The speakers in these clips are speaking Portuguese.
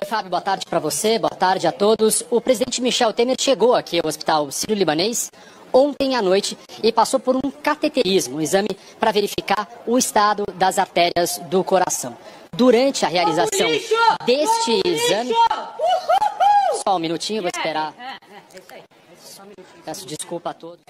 Fábio, boa tarde para você, boa tarde a todos. O presidente Michel Temer chegou aqui ao Hospital Sírio-Libanês ontem à noite e passou por um cateterismo, um exame para verificar o estado das artérias do coração. Durante a realização deste exame... Só um minutinho, vou esperar. Peço desculpa a todos.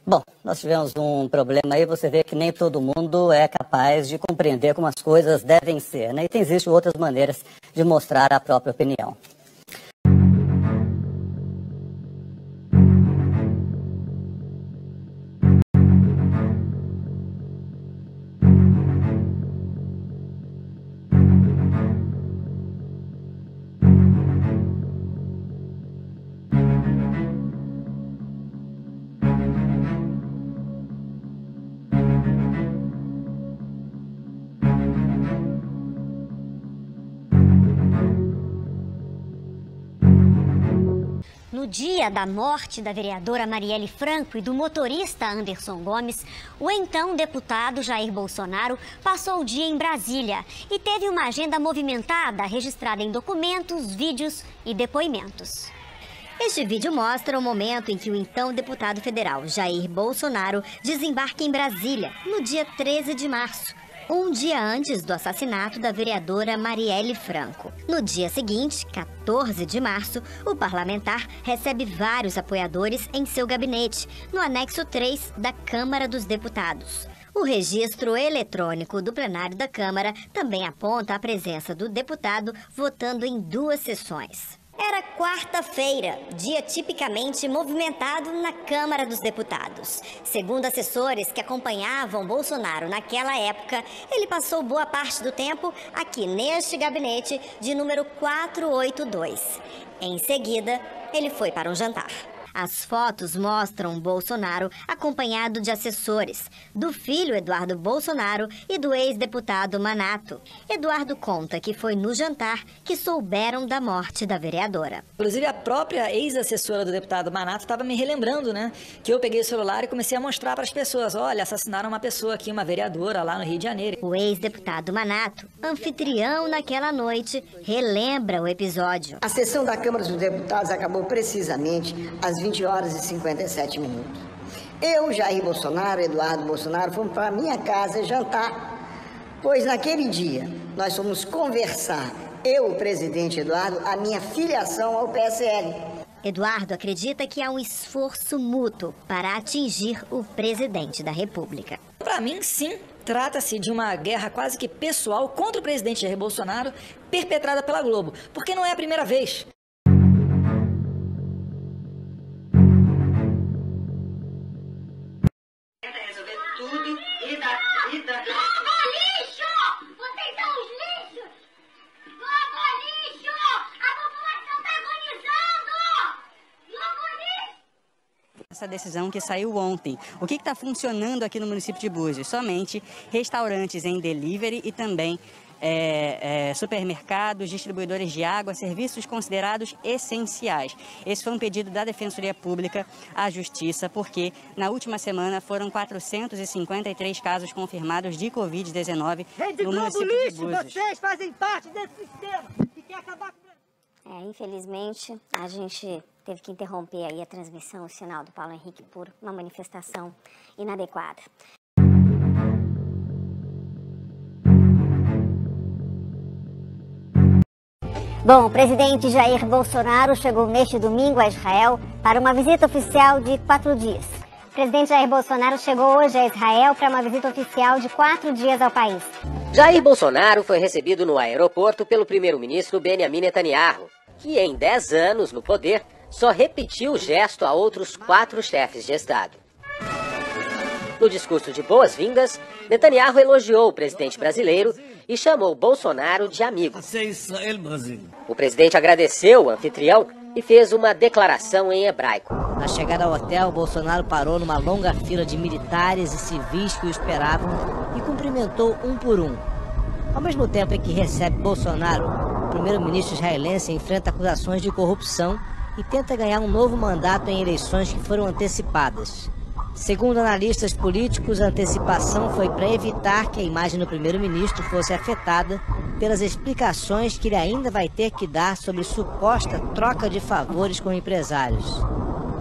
Bom, nós tivemos um problema aí, você vê que nem todo mundo é capaz de compreender como as coisas devem ser, né? E existem outras maneiras de mostrar a própria opinião. No dia da morte da vereadora Marielle Franco e do motorista Anderson Gomes, o então deputado Jair Bolsonaro passou o dia em Brasília e teve uma agenda movimentada registrada em documentos, vídeos e depoimentos. Este vídeo mostra o momento em que o então deputado federal Jair Bolsonaro desembarca em Brasília, no dia 13 de março. Um dia antes do assassinato da vereadora Marielle Franco. No dia seguinte, 14 de março, o parlamentar recebe vários apoiadores em seu gabinete, no anexo 3 da Câmara dos Deputados. O registro eletrônico do plenário da Câmara também aponta a presença do deputado votando em 2 sessões. Era quarta-feira, dia tipicamente movimentado na Câmara dos Deputados. Segundo assessores que acompanhavam Bolsonaro naquela época, ele passou boa parte do tempo aqui neste gabinete de número 482. Em seguida, ele foi para um jantar. As fotos mostram Bolsonaro acompanhado de assessores, do filho Eduardo Bolsonaro e do ex-deputado Manato. Eduardo conta que foi no jantar que souberam da morte da vereadora. Inclusive, a própria ex-assessora do deputado Manato estava me relembrando, né? Que eu peguei o celular e comecei a mostrar para as pessoas. Olha, assassinaram uma pessoa aqui, uma vereadora lá no Rio de Janeiro. O ex-deputado Manato, anfitrião naquela noite, relembra o episódio. A sessão da Câmara dos Deputados acabou precisamente às 20 horas e 57 minutos. Eu, Jair Bolsonaro, Eduardo Bolsonaro, fomos para minha casa jantar, pois naquele dia nós fomos conversar, eu, o presidente Eduardo, a minha filiação ao PSL. Eduardo acredita que há um esforço mútuo para atingir o presidente da República. Para mim, sim. Trata-se de uma guerra quase que pessoal contra o presidente Jair Bolsonaro, perpetrada pela Globo, porque não é a primeira vez. Essa decisão que saiu ontem. O que está funcionando aqui no município de Búzios? Somente restaurantes em delivery e também supermercados, distribuidores de água, serviços considerados essenciais. Esse foi um pedido da Defensoria Pública à Justiça, porque na última semana foram 453 casos confirmados de Covid-19 no município de Búzios. Vocês fazem parte desse sistema que quer acabar com... Infelizmente, a gente teve que interromper aí a transmissão, o sinal do Paulo Henrique por uma manifestação inadequada. Bom, o presidente Jair Bolsonaro chegou neste domingo a Israel para uma visita oficial de 4 dias. O presidente Jair Bolsonaro chegou hoje a Israel para uma visita oficial de 4 dias ao país. Jair Bolsonaro foi recebido no aeroporto pelo primeiro-ministro Benjamin Netanyahu, que em 10 anos no poder só repetiu o gesto a outros 4 chefes de Estado. No discurso de boas-vindas, Netanyahu elogiou o presidente brasileiro e chamou Bolsonaro de amigo. O presidente agradeceu o anfitrião e fez uma declaração em hebraico. Na chegada ao hotel, Bolsonaro parou numa longa fila de militares e civis que o esperavam e cumprimentou um por um. Ao mesmo tempo em que recebe Bolsonaro, o primeiro-ministro israelense enfrenta acusações de corrupção e tenta ganhar um novo mandato em eleições que foram antecipadas. Segundo analistas políticos, a antecipação foi para evitar que a imagem do primeiro-ministro fosse afetada pelas explicações que ele ainda vai ter que dar sobre suposta troca de favores com empresários.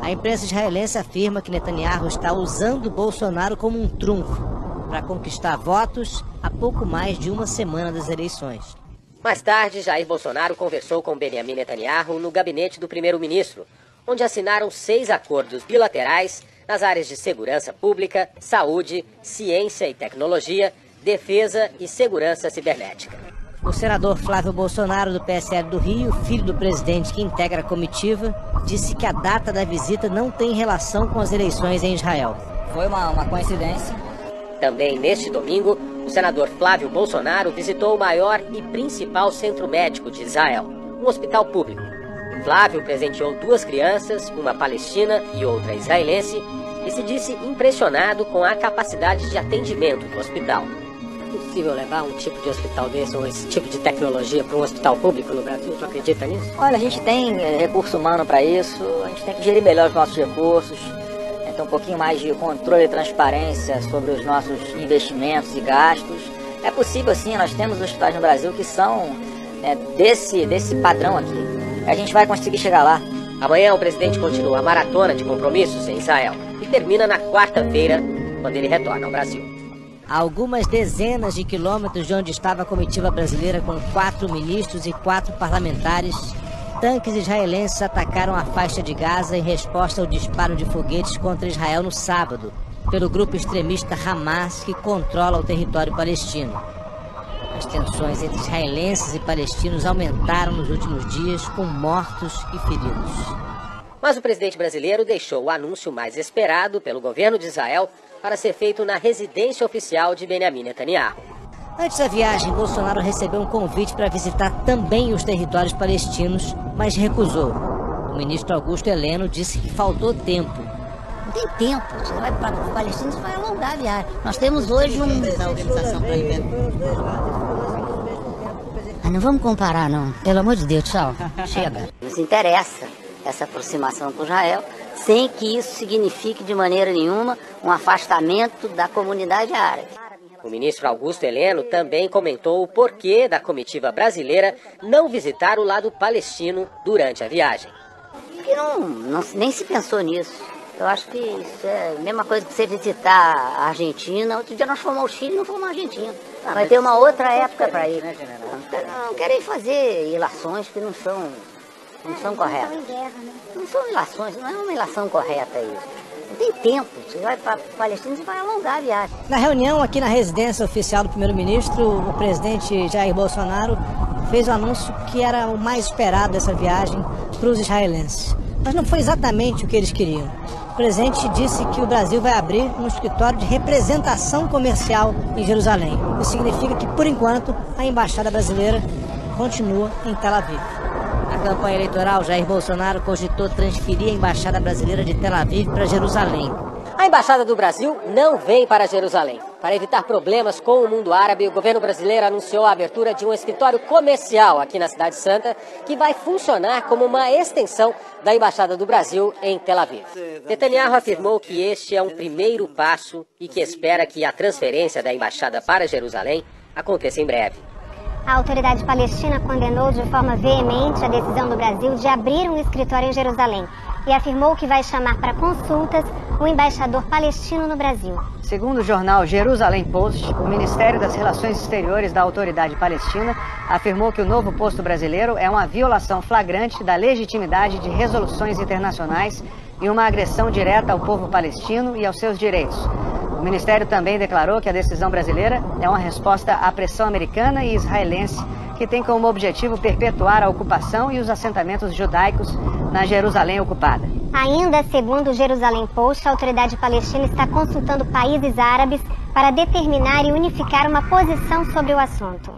A imprensa israelense afirma que Netanyahu está usando Bolsonaro como um trunfo para conquistar votos a pouco mais de uma semana das eleições. Mais tarde, Jair Bolsonaro conversou com Benjamin Netanyahu no gabinete do primeiro-ministro, onde assinaram 6 acordos bilaterais nas áreas de segurança pública, saúde, ciência e tecnologia, defesa e segurança cibernética. O senador Flávio Bolsonaro, do PSL do Rio, filho do presidente que integra a comitiva, disse que a data da visita não tem relação com as eleições em Israel. Foi uma coincidência. Também neste domingo, o senador Flávio Bolsonaro visitou o maior e principal centro médico de Israel, um hospital público. Flávio presenteou 2 crianças, uma palestina e outra israelense, e se disse impressionado com a capacidade de atendimento do hospital. É possível levar um tipo de hospital desse ou esse tipo de tecnologia para um hospital público no Brasil? Tu acredita nisso? Olha, a gente tem recurso humano para isso, a gente tem que gerir melhor os nossos recursos, ter um pouquinho mais de controle e transparência sobre os nossos investimentos e gastos. É possível sim, nós temos hospitais no Brasil que são desse padrão aqui. A gente vai conseguir chegar lá. Amanhã o presidente continua a maratona de compromissos em Israel e termina na quarta-feira, quando ele retorna ao Brasil. A algumas dezenas de quilômetros de onde estava a comitiva brasileira com 4 ministros e 4 parlamentares, tanques israelenses atacaram a faixa de Gaza em resposta ao disparo de foguetes contra Israel no sábado, pelo grupo extremista Hamas, que controla o território palestino. As tensões entre israelenses e palestinos aumentaram nos últimos dias, com mortos e feridos. Mas o presidente brasileiro deixou o anúncio mais esperado pelo governo de Israel para ser feito na residência oficial de Benjamin Netanyahu. Antes da viagem, Bolsonaro recebeu um convite para visitar também os territórios palestinos, mas recusou. O ministro Augusto Heleno disse que faltou tempo. Não tem tempo, você vai para os palestinos, vai alongar a viagem. Nós temos hoje da organização para não vamos comparar, não. Pelo amor de Deus, tchau. Chega. Nos interessa essa aproximação com Israel, sem que isso signifique de maneira nenhuma um afastamento da comunidade árabe. O ministro Augusto Heleno também comentou o porquê da comitiva brasileira não visitar o lado palestino durante a viagem. Porque nem se pensou nisso. Eu acho que isso é a mesma coisa que você visitar a Argentina. Outro dia nós fomos ao Chile e não fomos à Argentina. Vai ter uma outra época para ir. Não querem fazer ilações que não são corretas. Não são ilações, não é uma ilação correta isso. Não tem tempo, você vai para Palestina e vai alongar a viagem. Na reunião aqui na residência oficial do primeiro-ministro, o presidente Jair Bolsonaro fez o anúncio que era o mais esperado dessa viagem para os israelenses. Mas não foi exatamente o que eles queriam. O presidente disse que o Brasil vai abrir um escritório de representação comercial em Jerusalém. Isso significa que, por enquanto, a embaixada brasileira continua em Tel Aviv. Na campanha eleitoral, Jair Bolsonaro cogitou transferir a embaixada brasileira de Tel Aviv para Jerusalém. A embaixada do Brasil não vem para Jerusalém. Para evitar problemas com o mundo árabe, o governo brasileiro anunciou a abertura de um escritório comercial aqui na Cidade Santa, que vai funcionar como uma extensão da embaixada do Brasil em Tel Aviv. Netanyahu afirmou que este é um primeiro passo e que espera que a transferência da embaixada para Jerusalém aconteça em breve. A autoridade palestina condenou de forma veemente a decisão do Brasil de abrir um escritório em Jerusalém e afirmou que vai chamar para consultas o embaixador palestino no Brasil. Segundo o jornal Jerusalém Post, o Ministério das Relações Exteriores da Autoridade Palestina afirmou que o novo posto brasileiro é uma violação flagrante da legitimidade de resoluções internacionais e uma agressão direta ao povo palestino e aos seus direitos. O Ministério também declarou que a decisão brasileira é uma resposta à pressão americana e israelense que tem como objetivo perpetuar a ocupação e os assentamentos judaicos na Jerusalém ocupada. Ainda segundo o Jerusalém Post, a autoridade palestina está consultando países árabes para determinar e unificar uma posição sobre o assunto.